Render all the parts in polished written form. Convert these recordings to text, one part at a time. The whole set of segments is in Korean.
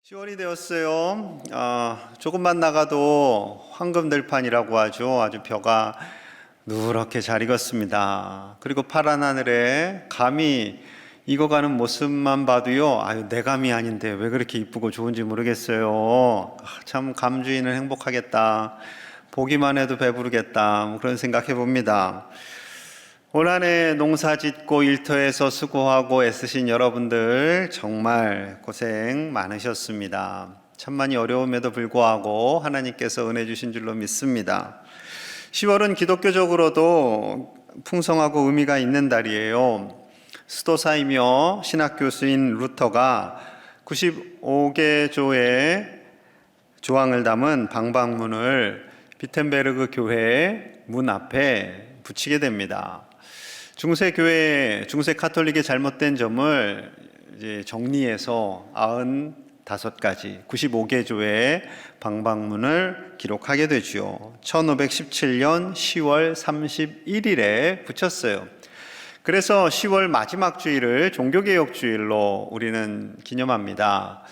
10월이 되었어요. 조금만 나가도 황금들판이라고 하죠. 아주 벼가 누렇게 잘 익었습니다. 그리고 파란 하늘에 감이 익어가는 모습만 봐도요, 내 감이 아닌데 왜 그렇게 이쁘고 좋은지 모르겠어요. 참 감주인은 행복하겠다. 보기만 해도 배부르겠다. 그런 생각해 봅니다. 올 한 해 농사 짓고 일터에서 수고하고 애쓰신 여러분들 정말 고생 많으셨습니다. 천만이 어려움에도 불구하고 하나님께서 은혜 주신 줄로 믿습니다. 10월은 기독교적으로도 풍성하고 의미가 있는 달이에요. 수도사이며 신학교수인 루터가 95개 조의 조항을 담은 방방문을 비텐베르그 교회 문 앞에 붙이게 됩니다. 중세 카톨릭의 잘못된 점을 이제 정리해서 95가지, 95개 조의 방방문을 기록하게 되죠. 1517년 10월 31일에 붙였어요. 그래서 10월 마지막 주일을 종교개혁 주일로 우리는 기념합니다.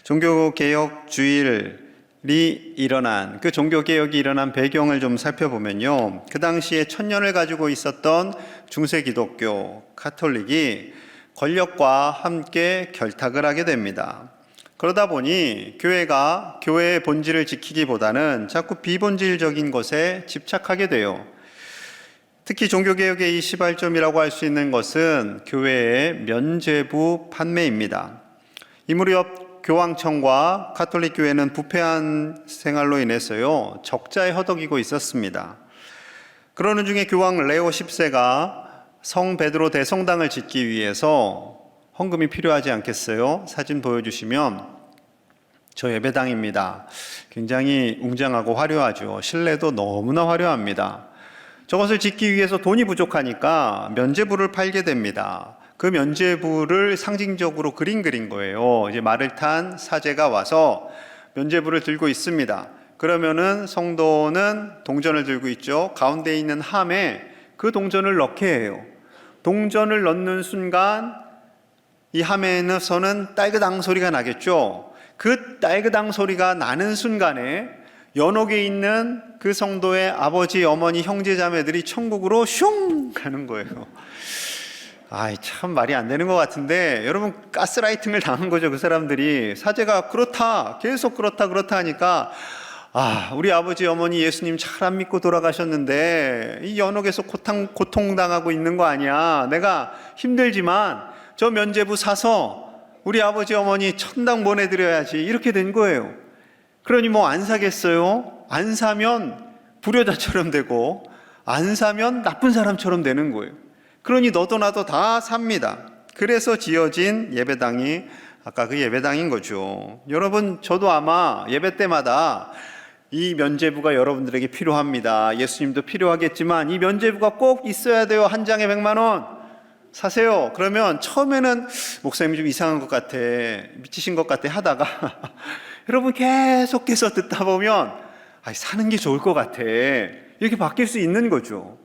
종교개혁 주일 그 종교개혁이 일어난 배경을 좀 살펴보면요, 그 당시에 1000년을 가지고 있었던 중세 기독교 카톨릭이 권력과 함께 결탁을 하게 됩니다. 그러다 보니 교회가 교회의 본질을 지키기보다는 자꾸 비본질적인 것에 집착하게 돼요. 특히 종교개혁의 이 시발점이라고 할 수 있는 것은 교회의 면죄부 판매입니다. 이 무렵 교황청과 카톨릭 교회는 부패한 생활로 인해서요, 적자에 허덕이고 있었습니다. 그러는 중에 교황 레오 10세가 성 베드로 대성당을 짓기 위해서 헌금이 필요하지 않겠어요? 사진 보여주시면 저 예배당입니다. 굉장히 웅장하고 화려하죠. 실내도 너무나 화려합니다. 저것을 짓기 위해서 돈이 부족하니까 면죄부를 팔게 됩니다. 그 면죄부를 상징적으로 그린 거예요. 이제 말을 탄 사제가 와서 면죄부를 들고 있습니다. 그러면은 성도는 동전을 들고 있죠. 가운데 있는 함에 그 동전을 넣게 해요. 동전을 넣는 순간 이 함에서는 딸그당 소리가 나겠죠. 그 딸그당 소리가 나는 순간에 연옥에 있는 그 성도의 아버지, 어머니, 형제, 자매들이 천국으로 슝 가는 거예요. 참 말이 안 되는 것 같은데, 여러분, 가스라이팅을 당한 거죠. 그 사람들이. 사제가 계속 그렇다 하니까, 우리 아버지 어머니 예수님 잘 안 믿고 돌아가셨는데 이 연옥에서 고통당하고 있는 거 아니야. 내가 힘들지만 저 면죄부 사서 우리 아버지 어머니 천당 보내드려야지. 이렇게 된 거예요. 그러니 안 사겠어요? 안 사면 불효자처럼 되고, 안 사면 나쁜 사람처럼 되는 거예요. 그러니 너도 나도 다 삽니다. 그래서 지어진 예배당이 아까 그 예배당인 거죠. 여러분, 저도 아마 예배 때마다 이 면죄부가 여러분들에게 필요합니다. 예수님도 필요하겠지만 이 면죄부가 꼭 있어야 돼요. 한 장에 100만 원 사세요. 그러면 처음에는 목사님이 좀 이상한 것 같아, 미치신 것 같아 하다가 여러분 계속해서 듣다 보면 사는 게 좋을 것 같아, 이렇게 바뀔 수 있는 거죠.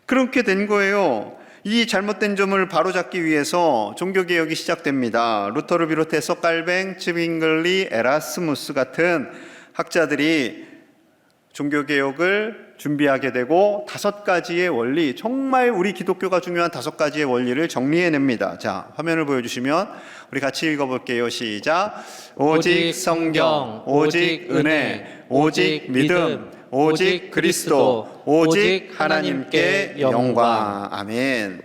그렇게 된 거예요. 이 잘못된 점을 바로잡기 위해서 종교개혁이 시작됩니다. 루터를 비롯해서 깔뱅, 츠빙글리, 에라스무스 같은 학자들이 종교개혁을 준비하게 되고 5가지의 원리, 정말 우리 기독교가 중요한 5가지의 원리를 정리해냅니다. 자, 화면을 보여주시면 우리 같이 읽어볼게요. 시작. 오직 성경, 오직 은혜, 오직 믿음, 오직 그리스도, 오직 하나님께 영광. 아멘.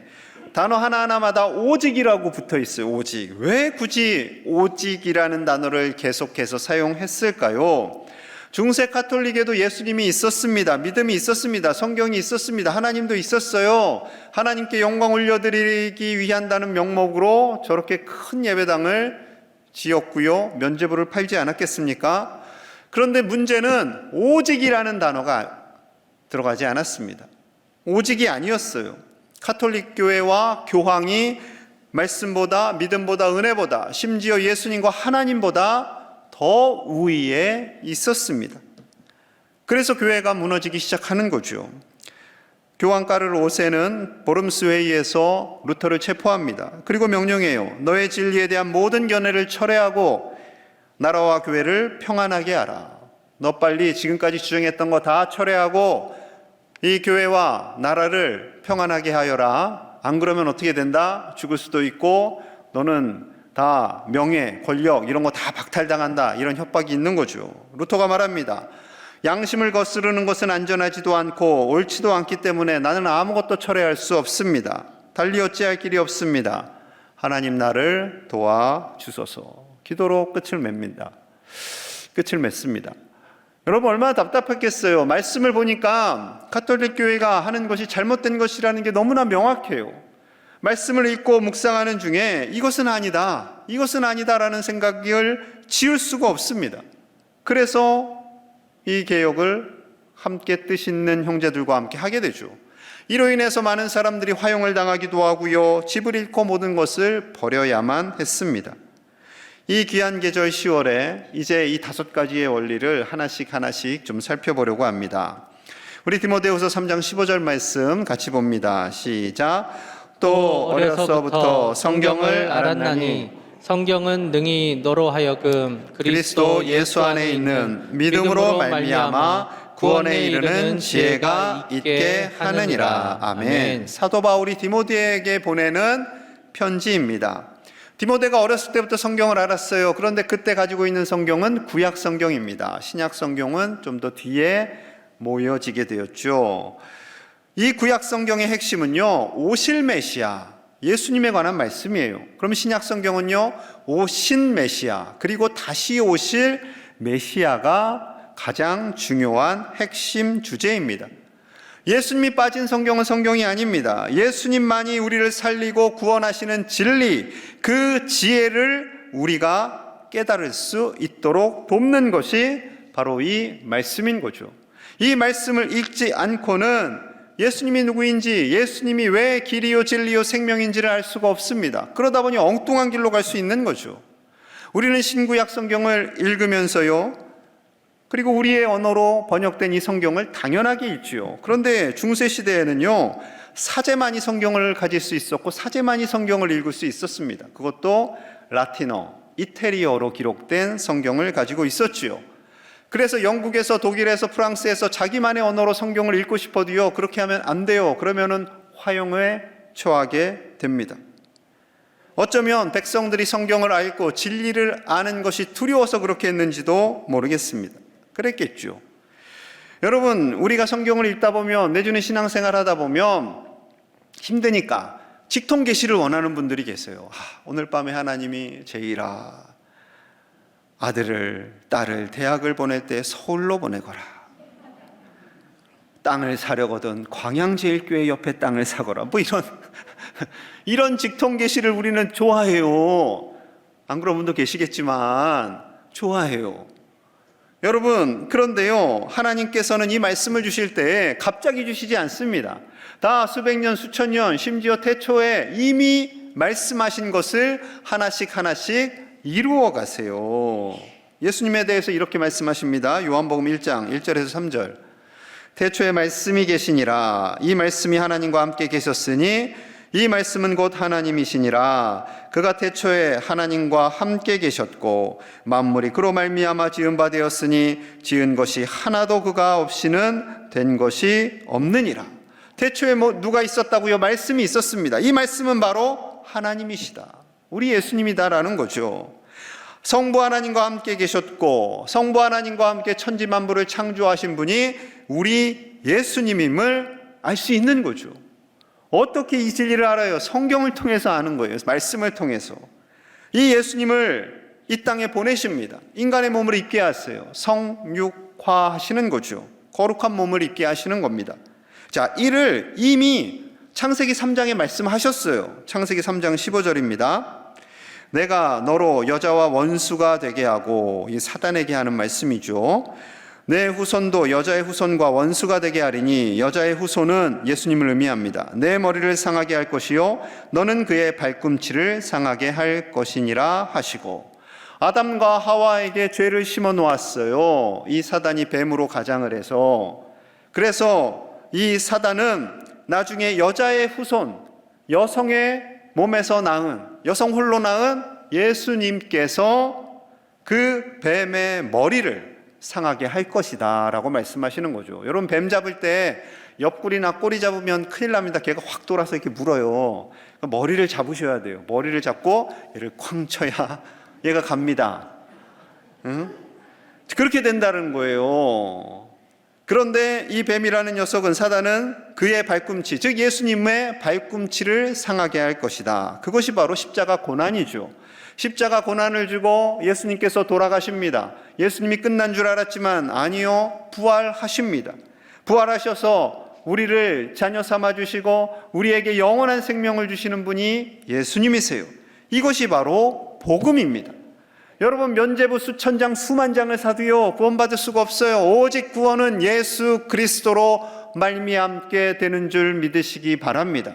단어 하나하나마다 오직이라고 붙어 있어요. 오직. 왜 굳이 오직이라는 단어를 계속해서 사용했을까요? 중세 카톨릭에도 예수님이 있었습니다. 믿음이 있었습니다. 성경이 있었습니다. 하나님도 있었어요. 하나님께 영광 올려드리기 위한다는 명목으로 저렇게 큰 예배당을 지었고요, 면죄부를 팔지 않았겠습니까? 그런데 문제는 오직이라는 단어가 들어가지 않았습니다. 오직이 아니었어요. 카톨릭 교회와 교황이 말씀보다, 믿음보다, 은혜보다, 심지어 예수님과 하나님보다 더 우위에 있었습니다. 그래서 교회가 무너지기 시작하는 거죠. 교황 까르로 5세는 보름스 회의에서 루터를 체포합니다. 그리고 명령해요. 너의 진리에 대한 모든 견해를 철회하고 나라와 교회를 평안하게 하라. 너 빨리 지금까지 주장했던 거 다 철회하고 이 교회와 나라를 평안하게 하여라. 안 그러면 어떻게 된다? 죽을 수도 있고 너는 다 명예, 권력 이런 거 다 박탈당한다. 이런 협박이 있는 거죠. 루터가 말합니다. 양심을 거스르는 것은 안전하지도 않고 옳지도 않기 때문에 나는 아무것도 철회할 수 없습니다. 달리 어찌할 길이 없습니다. 하나님 나를 도와주소서. 기도로 끝을 맺습니다. 여러분 얼마나 답답했겠어요. 말씀을 보니까 가톨릭 교회가 하는 것이 잘못된 것이라는 게 너무나 명확해요. 말씀을 읽고 묵상하는 중에 이것은 아니다라는 생각을 지울 수가 없습니다. 그래서 이 개혁을 함께 뜻 있는 형제들과 함께 하게 되죠. 이로 인해서 많은 사람들이 화형을 당하기도 하고요. 집을 잃고 모든 것을 버려야만 했습니다. 이 귀한 계절 10월에 이제 이 5가지의 원리를 하나씩 좀 살펴보려고 합니다. 우리 디모데후서 3장 15절 말씀 같이 봅니다. 시작. 또 어려서부터 성경을 알았나니 성경은 능히 너로 하여금 그리스도 예수 안에 있는 믿음으로 말미암아 구원에 이르는 지혜가 있게 하느니라. 아멘. 사도 바울이 디모데에게 보내는 편지입니다. 디모데가 어렸을 때부터 성경을 알았어요. 그런데 그때 가지고 있는 성경은 구약 성경입니다. 신약 성경은 좀 더 뒤에 모여지게 되었죠. 이 구약 성경의 핵심은요, 오실 메시아, 예수님에 관한 말씀이에요. 그럼 신약 성경은요, 오신 메시아, 그리고 다시 오실 메시아가 가장 중요한 핵심 주제입니다. 예수님이 빠진 성경은 성경이 아닙니다. 예수님만이 우리를 살리고 구원하시는 진리, 그 지혜를 우리가 깨달을 수 있도록 돕는 것이 바로 이 말씀인 거죠. 이 말씀을 읽지 않고는 예수님이 누구인지, 예수님이 왜 길이요 진리요 생명인지를 알 수가 없습니다. 그러다 보니 엉뚱한 길로 갈 수 있는 거죠. 우리는 신구약 성경을 읽으면서요, 그리고 우리의 언어로 번역된 이 성경을 당연하게 읽지요. 그런데 중세 시대에는요, 사제만이 성경을 가질 수 있었고 사제만이 성경을 읽을 수 있었습니다. 그것도 라틴어, 이태리어로 기록된 성경을 가지고 있었지요. 그래서 영국에서, 독일에서, 프랑스에서 자기만의 언어로 성경을 읽고 싶어도요, 그렇게 하면 안 돼요. 그러면은 화형에 처하게 됩니다. 어쩌면 백성들이 성경을 알고 진리를 아는 것이 두려워서 그렇게 했는지도 모르겠습니다. 그랬겠죠. 여러분, 우리가 성경을 읽다 보면, 내주는 신앙생활 하다 보면 힘드니까 직통 계시를 원하는 분들이 계세요. 오늘 밤에 하나님이 제이라, 아들을, 딸을 대학을 보낼 때 서울로 보내거라. 땅을 사려거든 광양제일교회 옆에 땅을 사거라. 뭐 이런 직통 계시를 우리는 좋아해요. 안 그런 분도 계시겠지만 좋아해요. 여러분, 그런데요, 하나님께서는 이 말씀을 주실 때 갑자기 주시지 않습니다. 다 수백 년, 수천 년, 심지어 태초에 이미 말씀하신 것을 하나씩 이루어 가세요. 예수님에 대해서 이렇게 말씀하십니다. 요한복음 1장 1절에서 3절. 태초에 말씀이 계시니라. 이 말씀이 하나님과 함께 계셨으니 이 말씀은 곧 하나님이시니라. 그가 태초에 하나님과 함께 계셨고 만물이 그로 말미암아 지은 바 되었으니 지은 것이 하나도 그가 없이는 된 것이 없느니라. 태초에 누가 있었다고요? 말씀이 있었습니다. 이 말씀은 바로 하나님이시다. 우리 예수님이다라는 거죠. 성부 하나님과 함께 계셨고 성부 하나님과 함께 천지 만물을 창조하신 분이 우리 예수님임을 알 수 있는 거죠. 어떻게 이 진리를 알아요? 성경을 통해서 아는 거예요. 말씀을 통해서. 이 예수님을 이 땅에 보내십니다. 인간의 몸을 입게 하세요. 성육화하시는 거죠. 거룩한 몸을 입게 하시는 겁니다. 자, 이를 이미 창세기 3장에 말씀하셨어요. 창세기 3장 15절입니다. 내가 너로 여자와 원수가 되게 하고, 이 사단에게 하는 말씀이죠. 내 후손도 여자의 후손과 원수가 되게 하리니, 여자의 후손은 예수님을 의미합니다. 내 머리를 상하게 할 것이요 너는 그의 발꿈치를 상하게 할 것이니라 하시고, 아담과 하와에게 죄를 심어 놓았어요. 이 사단이 뱀으로 가장을 해서. 그래서 이 사단은 나중에 여자의 후손, 여성의 몸에서 낳은, 여성 홀로 낳은 예수님께서 그 뱀의 머리를 상하게 할 것이다 라고 말씀하시는 거죠. 여러분, 뱀 잡을 때 옆구리나 꼬리 잡으면 큰일 납니다. 걔가 확 돌아서 이렇게 물어요. 그러니까 머리를 잡으셔야 돼요. 머리를 잡고 얘를 쾅 쳐야 얘가 갑니다. 응? 그렇게 된다는 거예요. 그런데 이 뱀이라는 녀석은, 사단은 그의 발꿈치, 즉 예수님의 발꿈치를 상하게 할 것이다. 그것이 바로 십자가 고난이죠. 십자가 고난을 주고 예수님께서 돌아가십니다. 예수님이 끝난 줄 알았지만 아니요, 부활하십니다. 부활하셔서 우리를 자녀 삼아 주시고 우리에게 영원한 생명을 주시는 분이 예수님이세요. 이것이 바로 복음입니다. 여러분, 면죄부 수천 장 수만 장을 사도요 구원받을 수가 없어요. 오직 구원은 예수 그리스도로 말미암게 되는 줄 믿으시기 바랍니다.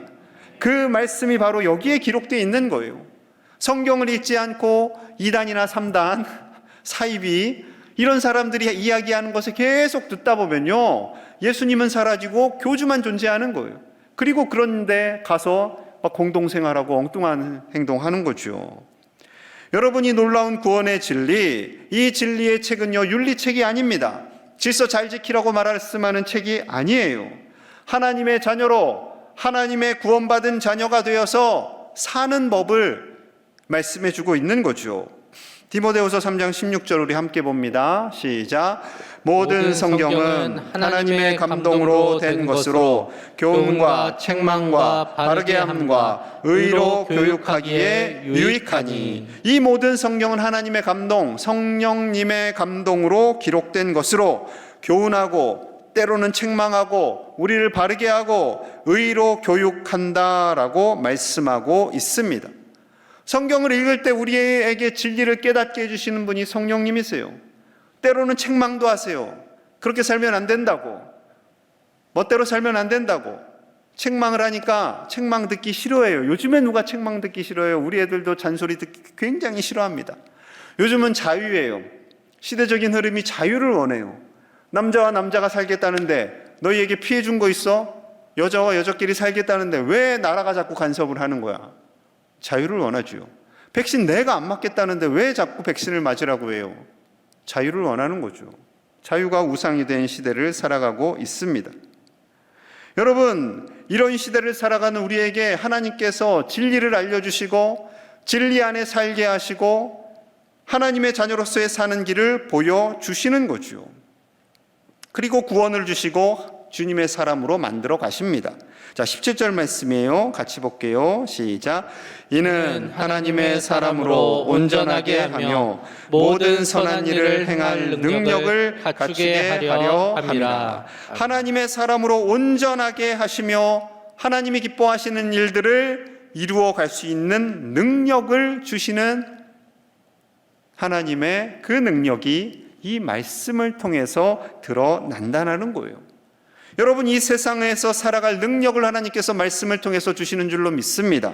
그 말씀이 바로 여기에 기록되어 있는 거예요. 성경을 읽지 않고 2단이나 3단 사이비 이런 사람들이 이야기하는 것을 계속 듣다 보면요, 예수님은 사라지고 교주만 존재하는 거예요. 그리고 그런데 가서 막 공동생활하고 엉뚱한 행동하는 거죠. 여러분이 놀라운 구원의 진리, 이 진리의 책은요 윤리책이 아닙니다. 질서 잘 지키라고 말씀하는 책이 아니에요. 하나님의 자녀로, 하나님의 구원받은 자녀가 되어서 사는 법을 말씀해주고 있는 거죠. 디모데후서 3장 16절 우리 함께 봅니다. 시작. 모든 성경은 하나님의 감동으로 된 것으로 교훈과 책망과 바르게 함과 의로 교육하기에 유익하니. 이 모든 성경은 하나님의 감동, 성령님의 감동으로 기록된 것으로 교훈하고 때로는 책망하고 우리를 바르게 하고 의로 교육한다라고 말씀하고 있습니다. 성경을 읽을 때 우리에게 진리를 깨닫게 해주시는 분이 성령님이세요. 때로는 책망도 하세요. 그렇게 살면 안 된다고, 멋대로 살면 안 된다고. 책망을 하니까 책망 듣기 싫어해요. 요즘에 누가 책망 듣기 싫어해요? 우리 애들도 잔소리 듣기 굉장히 싫어합니다. 요즘은 자유예요. 시대적인 흐름이 자유를 원해요. 남자와 남자가 살겠다는데 너희에게 피해 준 거 있어? 여자와 여자끼리 살겠다는데 왜 나라가 자꾸 간섭을 하는 거야? 자유를 원하죠. 백신 내가 안 맞겠다는데 왜 자꾸 백신을 맞으라고 해요? 자유를 원하는 거죠. 자유가 우상이 된 시대를 살아가고 있습니다. 여러분, 이런 시대를 살아가는 우리에게 하나님께서 진리를 알려주시고 진리 안에 살게 하시고 하나님의 자녀로서의 사는 길을 보여주시는 거죠. 그리고 구원을 주시고 주님의 사람으로 만들어 가십니다. 자, 17절 말씀이에요. 같이 볼게요. 시작. 이는 하나님의 사람으로 온전하게 하며 모든 선한 일을 행할 능력을 갖추게 하려 함이라. 하나님의 사람으로 온전하게 하시며 하나님이 기뻐하시는 일들을 이루어 갈 수 있는 능력을 주시는 하나님의 그 능력이 이 말씀을 통해서 드러난다는 거예요. 여러분, 이 세상에서 살아갈 능력을 하나님께서 말씀을 통해서 주시는 줄로 믿습니다.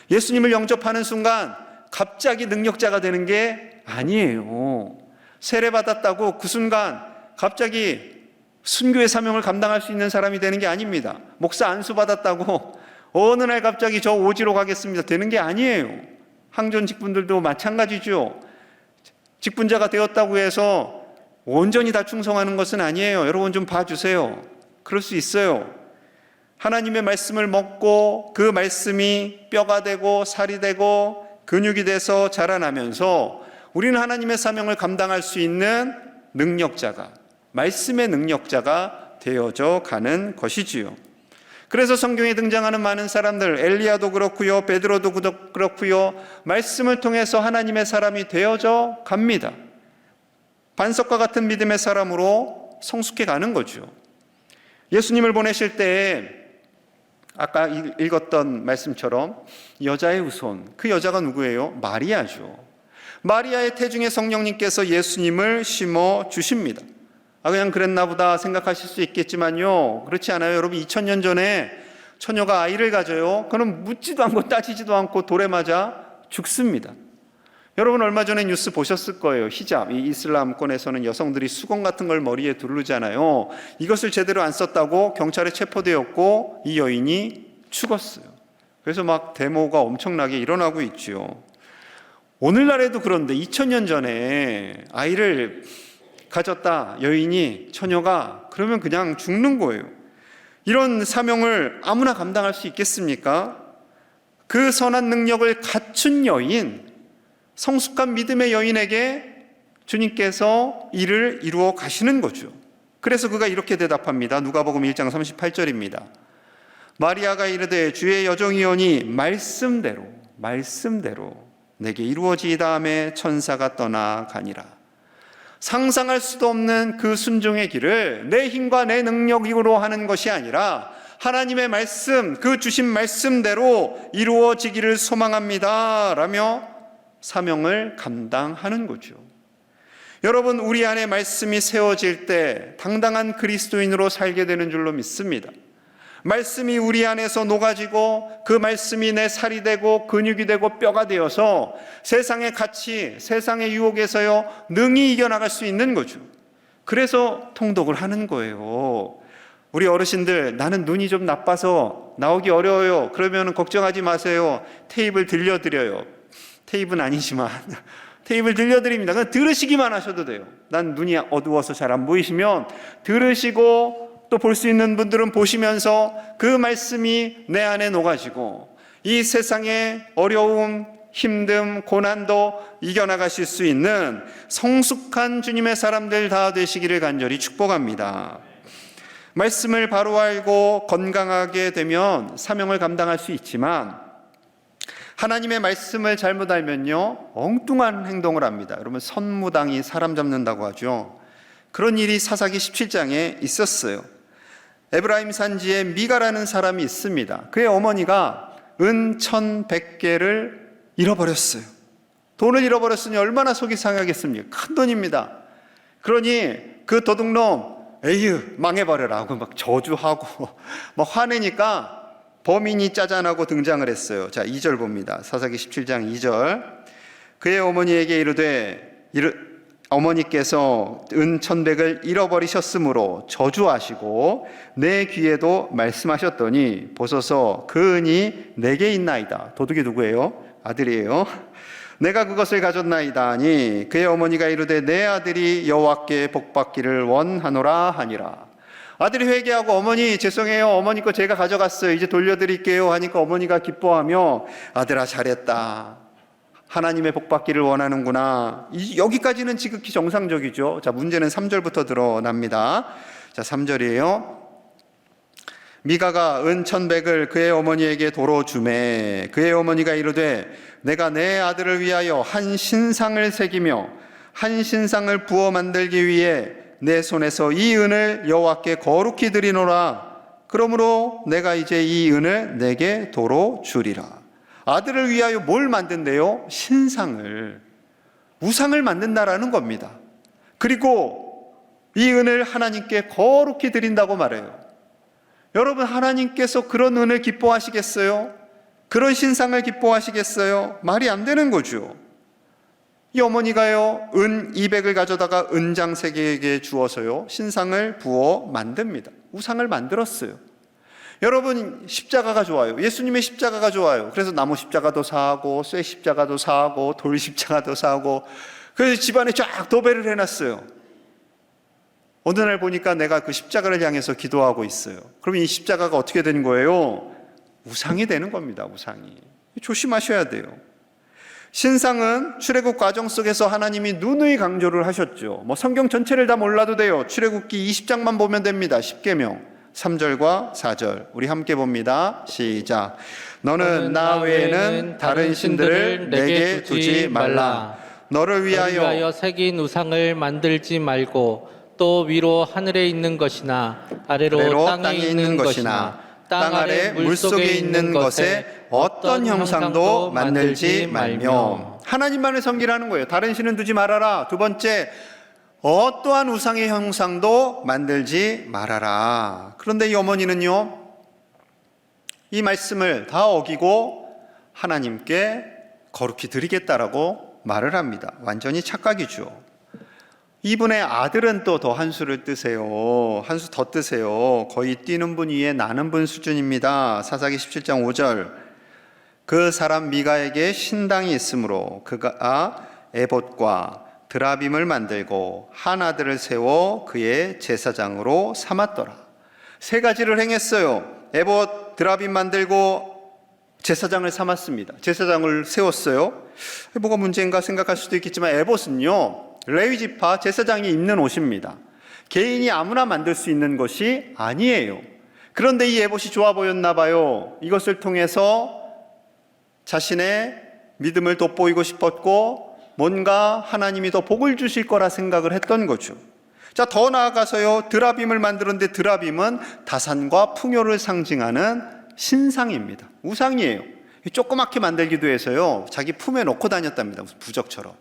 예수님을 영접하는 순간 갑자기 능력자가 되는 게 아니에요. 세례받았다고 그 순간 갑자기 순교의 사명을 감당할 수 있는 사람이 되는 게 아닙니다. 목사 안수 받았다고 어느 날 갑자기 저 오지로 가겠습니다 되는 게 아니에요. 항전 직분들도 마찬가지죠. 직분자가 되었다고 해서 온전히 다 충성하는 것은 아니에요. 여러분 좀 봐주세요. 그럴 수 있어요. 하나님의 말씀을 먹고 그 말씀이 뼈가 되고 살이 되고 근육이 돼서 자라나면서 우리는 하나님의 사명을 감당할 수 있는 능력자가, 말씀의 능력자가 되어져 가는 것이지요. 그래서 성경에 등장하는 많은 사람들, 엘리야도 그렇고요, 베드로도 그렇고요, 말씀을 통해서 하나님의 사람이 되어져 갑니다. 반석과 같은 믿음의 사람으로 성숙해 가는 거죠. 예수님을 보내실 때 아까 읽었던 말씀처럼 여자의 후손, 그 여자가 누구예요? 마리아죠. 마리아의 태중에 성령님께서 예수님을 심어 주십니다. 그냥 그랬나 보다 생각하실 수 있겠지만요, 그렇지 않아요. 여러분, 2000년 전에 처녀가 아이를 가져요. 그럼 묻지도 않고 따지지도 않고 돌에 맞아 죽습니다. 여러분, 얼마 전에 뉴스 보셨을 거예요. 히잡, 이 이슬람권에서는 여성들이 수건 같은 걸 머리에 두르잖아요. 이것을 제대로 안 썼다고 경찰에 체포되었고 이 여인이 죽었어요. 그래서 막 데모가 엄청나게 일어나고 있죠. 오늘날에도 그런데 2000년 전에 아이를 가졌다 여인이, 처녀가, 그러면 그냥 죽는 거예요. 이런 사명을 아무나 감당할 수 있겠습니까? 그 선한 능력을 갖춘 여인, 성숙한 믿음의 여인에게 주님께서 일을 이루어 가시는 거죠. 그래서 그가 이렇게 대답합니다. 누가복음 1장 38절입니다. 마리아가 이르되 주의 여종이오니 말씀대로 내게 이루어지이다 하매 천사가 떠나가니라. 상상할 수도 없는 그 순종의 길을 내 힘과 내 능력으로 하는 것이 아니라 하나님의 말씀, 그 주신 말씀대로 이루어지기를 소망합니다 라며 사명을 감당하는 거죠. 여러분, 우리 안에 말씀이 세워질 때 당당한 그리스도인으로 살게 되는 줄로 믿습니다. 말씀이 우리 안에서 녹아지고 그 말씀이 내 살이 되고 근육이 되고 뼈가 되어서 세상의 가치, 세상의 유혹에서요 능히 이겨나갈 수 있는 거죠. 그래서 통독을 하는 거예요. 우리 어르신들, 나는 눈이 좀 나빠서 나오기 어려워요. 그러면 걱정하지 마세요. 테이블 들려드려요. 테이프는 아니지만 테이블 들려드립니다. 그냥 들으시기만 하셔도 돼요. 난 눈이 어두워서 잘 안 보이시면 들으시고, 또 볼 수 있는 분들은 보시면서 그 말씀이 내 안에 녹아지고 이 세상의 어려움, 힘듦, 고난도 이겨나가실 수 있는 성숙한 주님의 사람들 다 되시기를 간절히 축복합니다. 말씀을 바로 알고 건강하게 되면 사명을 감당할 수 있지만, 하나님의 말씀을 잘못 알면요 엉뚱한 행동을 합니다. 여러분, 선무당이 사람 잡는다고 하죠. 그런 일이 사사기 17장에 있었어요. 에브라임 산지에 미가라는 사람이 있습니다. 그의 어머니가 은 1100개를 잃어버렸어요. 돈을 잃어버렸으니 얼마나 속이 상하겠습니까? 큰 돈입니다. 그러니 그 도둑놈, 에휴 망해버려라 하고 막 저주하고 막 화내니까 범인이 짜잔하고 등장을 했어요. 자, 2절 봅니다. 사사기 17장 2절. 그의 어머니에게 이르되 어머니께서 은 1100을 잃어버리셨으므로 저주하시고 내 귀에도 말씀하셨더니 보소서 그 은이 내게 있나이다. 도둑이 누구예요? 아들이에요. 내가 그것을 가졌나이다 하니 그의 어머니가 이르되 내 아들이 여호와께 복받기를 원하노라 하니라. 아들이 회개하고 어머니 죄송해요, 어머니 거 제가 가져갔어요, 이제 돌려드릴게요 하니까 어머니가 기뻐하며 아들아 잘했다, 하나님의 복받기를 원하는구나. 여기까지는 지극히 정상적이죠. 자, 문제는 3절부터 드러납니다. 자, 3절이에요. 미가가 은 1100을 그의 어머니에게 도로 주매 그의 어머니가 이르되 내가 내 아들을 위하여 한 신상을 새기며 한 신상을 부어 만들기 위해 내 손에서 이 은을 여호와께 거룩히 드리노라. 그러므로 내가 이제 이 은을 내게 도로 주리라. 아들을 위하여 뭘 만든대요? 신상을, 우상을 만든다라는 겁니다. 그리고 이 은을 하나님께 거룩히 드린다고 말해요. 여러분, 하나님께서 그런 은을 기뻐하시겠어요? 그런 신상을 기뻐하시겠어요? 말이 안 되는 거죠. 이 어머니가요 은 200을 가져다가 은장 3개에게 주어서요 신상을 부어 만듭니다. 우상을 만들었어요. 여러분, 십자가가 좋아요. 예수님의 십자가가 좋아요. 그래서 나무 십자가도 사고 쇠 십자가도 사고 돌 십자가도 사고, 그래서 집안에 쫙 도배를 해놨어요. 어느 날 보니까 내가 그 십자가를 향해서 기도하고 있어요. 그러면 이 십자가가 어떻게 되는 거예요? 우상이 되는 겁니다. 우상이. 조심하셔야 돼요. 신상은 출애굽 과정 속에서 하나님이 누누이 강조를 하셨죠. 성경 전체를 다 몰라도 돼요. 출애굽기 20장만 보면 됩니다. 10계명 3절과 4절 우리 함께 봅니다. 시작. 너는 나 외에는 다른 신들을 내게 두지 말라. 너를 위하여 새긴 우상을 만들지 말고 또 위로 하늘에 있는 것이나 아래로 땅에 있는 것이나 땅 아래 물속에 있는 것에 어떤 형상도 만들지 말며. 하나님만을 섬기라는 거예요. 다른 신은 두지 말아라. 두 번째, 어떠한 우상의 형상도 만들지 말아라. 그런데 이 어머니는요 이 말씀을 다 어기고 하나님께 거룩히 드리겠다라고 말을 합니다. 완전히 착각이죠. 이분의 아들은 또 더 한 수를 뜨세요. 한 수 더 뜨세요. 거의 뛰는 분 위에 나는 분 수준입니다. 사사기 17장 5절. 그 사람 미가에게 신당이 있으므로 그가 에봇과 드라빔을 만들고 한 아들을 세워 그의 제사장으로 삼았더라. 세 가지를 행했어요. 에봇, 드라빔 만들고 제사장을 삼았습니다. 제사장을 세웠어요. 뭐가 문제인가 생각할 수도 있겠지만 에봇은요, 레위지파 제사장이 입는 옷입니다. 개인이 아무나 만들 수 있는 것이 아니에요. 그런데 이 에봇이 좋아 보였나 봐요. 이것을 통해서 자신의 믿음을 돋보이고 싶었고 뭔가 하나님이 더 복을 주실 거라 생각을 했던 거죠. 자, 더 나아가서요, 드라빔을 만드는데 드라빔은 다산과 풍요를 상징하는 신상입니다. 우상이에요. 조그맣게 만들기도 해서요, 자기 품에 놓고 다녔답니다. 무슨 부적처럼.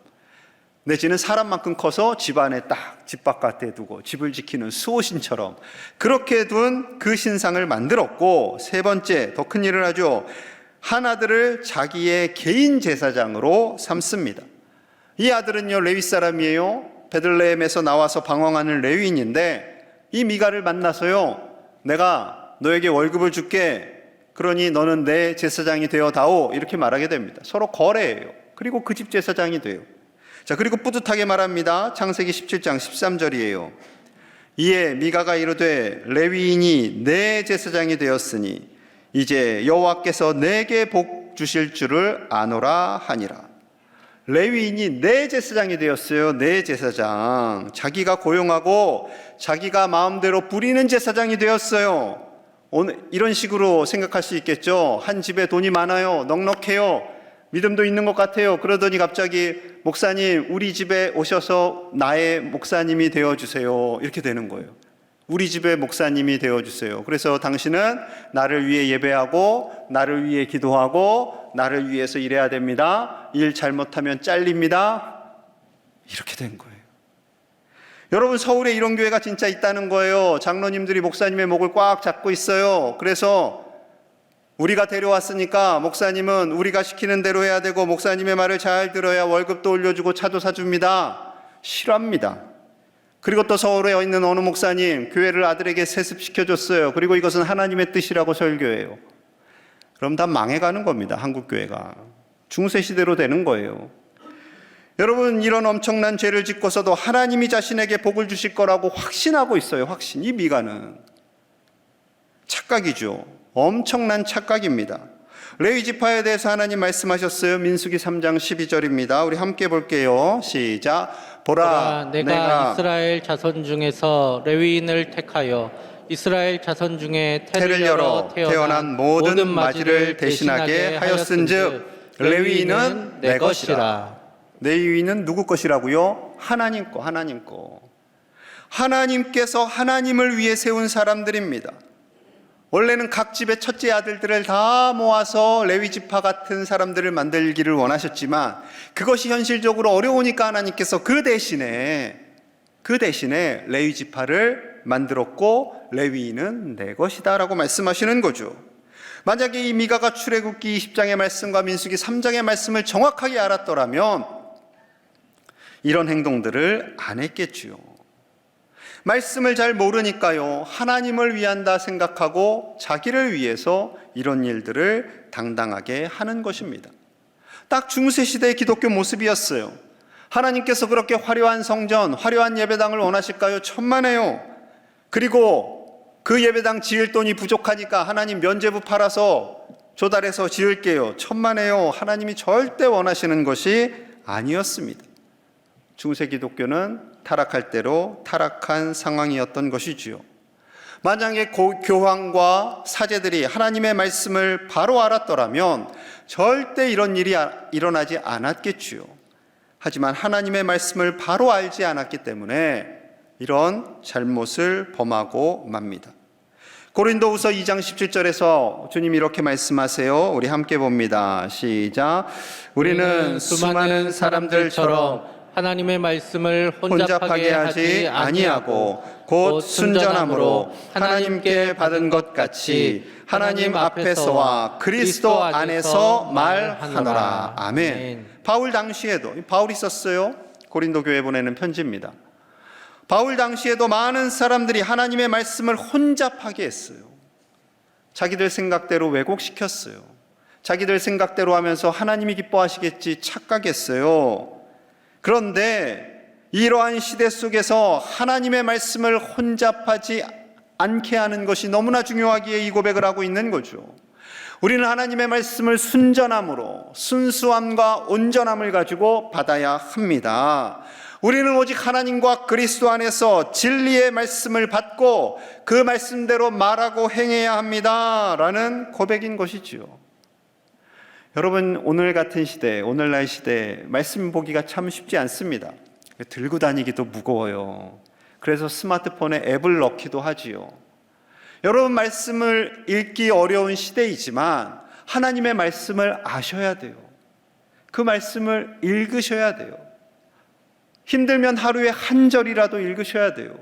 내지는 사람만큼 커서 집 안에 딱 집 바깥에 두고 집을 지키는 수호신처럼 그렇게 둔 그 신상을 만들었고, 세 번째, 더 큰 일을 하죠. 한 아들을 자기의 개인 제사장으로 삼습니다. 이 아들은요, 레위 사람이에요. 베들레헴에서 나와서 방황하는 레위인인데 이 미가를 만나서요, 내가 너에게 월급을 줄게, 그러니 너는 내 제사장이 되어 다오, 이렇게 말하게 됩니다. 서로 거래해요. 그리고 그 집 제사장이 돼요. 자, 그리고 뿌듯하게 말합니다. 창세기 17장 13절이에요. 이에 미가가 이르되 레위인이 내 제사장이 되었으니 이제 여호와께서 내게 복 주실 줄을 아노라 하니라. 레위인이 내 제사장이 되었어요. 내 제사장. 자기가 고용하고 자기가 마음대로 부리는 제사장이 되었어요. 오늘 이런 식으로 생각할 수 있겠죠. 한 집에 돈이 많아요. 넉넉해요. 믿음도 있는 것 같아요. 그러더니 갑자기 목사님, 우리 집에 오셔서 나의 목사님이 되어주세요. 이렇게 되는 거예요. 우리 집의 목사님이 되어주세요. 그래서 당신은 나를 위해 예배하고 나를 위해 기도하고 나를 위해서 일해야 됩니다. 일 잘못하면 잘립니다. 이렇게 된 거예요. 여러분, 서울에 이런 교회가 진짜 있다는 거예요. 장로님들이 목사님의 목을 꽉 잡고 있어요. 그래서 우리가 데려왔으니까 목사님은 우리가 시키는 대로 해야 되고 목사님의 말을 잘 들어야 월급도 올려주고 차도 사줍니다. 싫어합니다. 그리고 또 서울에 있는 어느 목사님, 교회를 아들에게 세습시켜줬어요. 그리고 이것은 하나님의 뜻이라고 설교해요. 그럼 다 망해가는 겁니다. 한국교회가. 중세시대로 되는 거예요. 여러분, 이런 엄청난 죄를 짓고서도 하나님이 자신에게 복을 주실 거라고 확신하고 있어요. 확신. 이 미가는 착각이죠. 엄청난 착각입니다. 레위 지파에 대해서 하나님 말씀하셨어요. 민수기 3장 12절입니다. 우리 함께 볼게요. 시작. 보라, 내가 이스라엘 자손 중에서 레위인을 택하여 이스라엘 자손 중에 태를 열어 태어난 모든 마지를 대신하게 하였은즉 레위인은 내 것이라. 레위인은 누구 것이라고요? 하나님 거, 하나님 거. 하나님께서 하나님을 위해 세운 사람들입니다. 원래는 각 집의 첫째 아들들을 다 모아서 레위 지파 같은 사람들을 만들기를 원하셨지만 그것이 현실적으로 어려우니까 하나님께서 그 대신에 레위 지파를 만들었고 레위인은 내 것이다 라고 말씀하시는 거죠. 만약에 이 미가가 출애굽기 20장의 말씀과 민수기 3장의 말씀을 정확하게 알았더라면 이런 행동들을 안 했겠지요. 말씀을 잘 모르니까요, 하나님을 위한다 생각하고 자기를 위해서 이런 일들을 당당하게 하는 것입니다. 딱 중세시대의 기독교 모습이었어요. 하나님께서 그렇게 화려한 성전, 화려한 예배당을 원하실까요? 천만에요. 그리고 그 예배당 지을 돈이 부족하니까 하나님 면죄부 팔아서 조달해서 지을게요. 천만에요. 하나님이 절대 원하시는 것이 아니었습니다. 중세 기독교는 타락할 대로 타락한 상황이었던 것이지요. 만약에 교황과 사제들이 하나님의 말씀을 바로 알았더라면 절대 이런 일이 일어나지 않았겠지요. 하지만 하나님의 말씀을 바로 알지 않았기 때문에 이런 잘못을 범하고 맙니다. 고린도후서 2장 17절에서 주님 이렇게 말씀하세요. 우리 함께 봅니다. 시작. 우리는 수많은 사람들처럼 하나님의 말씀을 혼잡하게 하지 아니하고 곧 순전함으로 하나님께 받은 것 같이 하나님 앞에서와 그리스도 안에서 말하노라. 아멘. 바울 당시에도, 바울이 썼어요. 고린도 교회 보내는 편지입니다. 바울 당시에도 많은 사람들이 하나님의 말씀을 혼잡하게 했어요. 자기들 생각대로 왜곡시켰어요. 자기들 생각대로 하면서 하나님이 기뻐하시겠지 착각했어요. 그런데 이러한 시대 속에서 하나님의 말씀을 혼잡하지 않게 하는 것이 너무나 중요하기에 이 고백을 하고 있는 거죠. 우리는 하나님의 말씀을 순전함으로, 순수함과 온전함을 가지고 받아야 합니다. 우리는 오직 하나님과 그리스도 안에서 진리의 말씀을 받고 그 말씀대로 말하고 행해야 합니다 라는 고백인 것이지요. 여러분, 오늘 같은 시대, 오늘날 시대 말씀 보기가 참 쉽지 않습니다. 들고 다니기도 무거워요. 그래서 스마트폰에 앱을 넣기도 하지요. 여러분, 말씀을 읽기 어려운 시대이지만 하나님의 말씀을 아셔야 돼요. 그 말씀을 읽으셔야 돼요. 힘들면 하루에 한 절이라도 읽으셔야 돼요.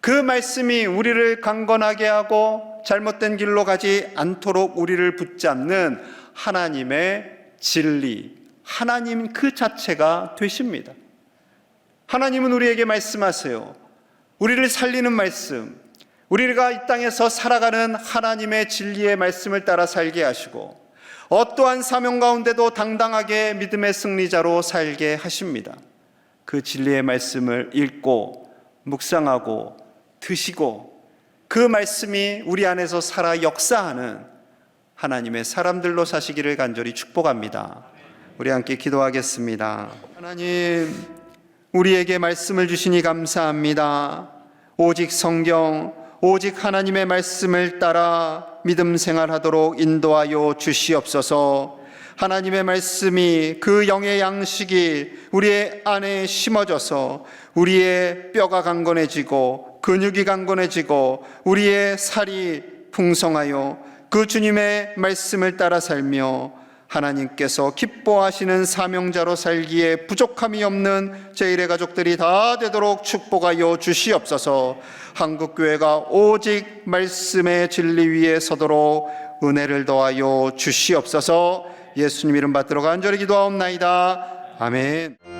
그 말씀이 우리를 강건하게 하고 잘못된 길로 가지 않도록 우리를 붙잡는 하나님의 진리, 하나님 그 자체가 되십니다. 하나님은 우리에게 말씀하세요. 우리를 살리는 말씀, 우리가 이 땅에서 살아가는 하나님의 진리의 말씀을 따라 살게 하시고 어떠한 사명 가운데도 당당하게 믿음의 승리자로 살게 하십니다. 그 진리의 말씀을 읽고 묵상하고 드시고 그 말씀이 우리 안에서 살아 역사하는 하나님의 사람들로 사시기를 간절히 축복합니다. 우리 함께 기도하겠습니다. 하나님, 우리에게 말씀을 주시니 감사합니다. 오직 성경, 오직 하나님의 말씀을 따라 믿음 생활하도록 인도하여 주시옵소서. 하나님의 말씀이 그 영의 양식이 우리의 안에 심어져서 우리의 뼈가 강건해지고 근육이 강건해지고 우리의 살이 풍성하여 그 주님의 말씀을 따라 살며 하나님께서 기뻐하시는 사명자로 살기에 부족함이 없는 제1의 가족들이 다 되도록 축복하여 주시옵소서. 한국교회가 오직 말씀의 진리 위에 서도록 은혜를 더하여 주시옵소서. 예수님 이름 받들어 간절히 기도하옵나이다. 아멘.